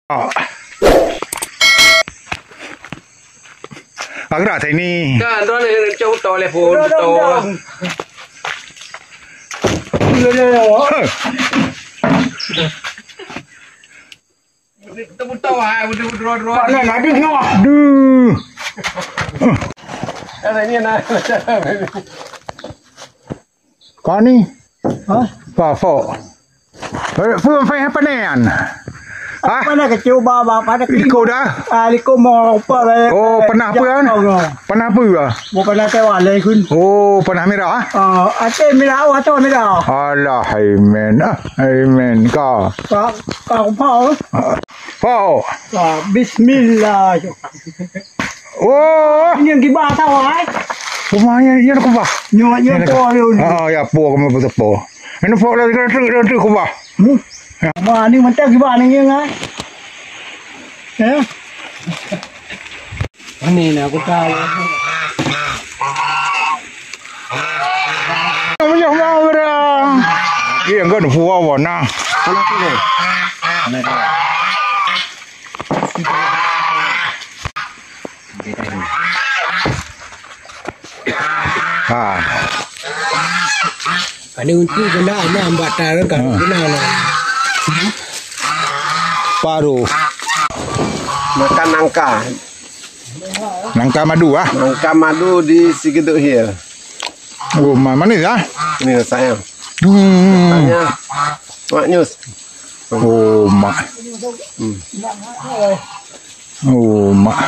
Oh. Agak tak ini. Kan, tuan ni jauh telefon tu. Kita tahu ah, udah. Mana lagi no? Aduh. Ada ni nak. Kau ni? Hah? Apa? Phương phải apa ni an? Ah? Mana kecil bapa pada Liko dah? Liko mau apa le? Oh, pernah apa kan? Pernah apa ah? Mau pernah tewan le kun. Oh, pernah merah ah? Ate merah atau merah? Alah, amen. Amen kau. Kau mau? Oh. Bismillah. Oh. Ini yang kita tahu ai. Rumahnya dia nak apa? Nyo po yun. Ya po kamu betul po. Ini po lagi tu apa? Mà nhưng mà chắc cái bà này như ngay thế anh này là con trai không nhau nhau ra cái người nó phù hợp na anh ấy cũng cái nào mà ông bà ta nó cả cái nào này paru Makan nangka. nangka madu ah. Nangka madu di Sigeduk Hill. Oh, manis ah. Ni sayang. Tanya Mak News. Oh, mak. Oh, mak.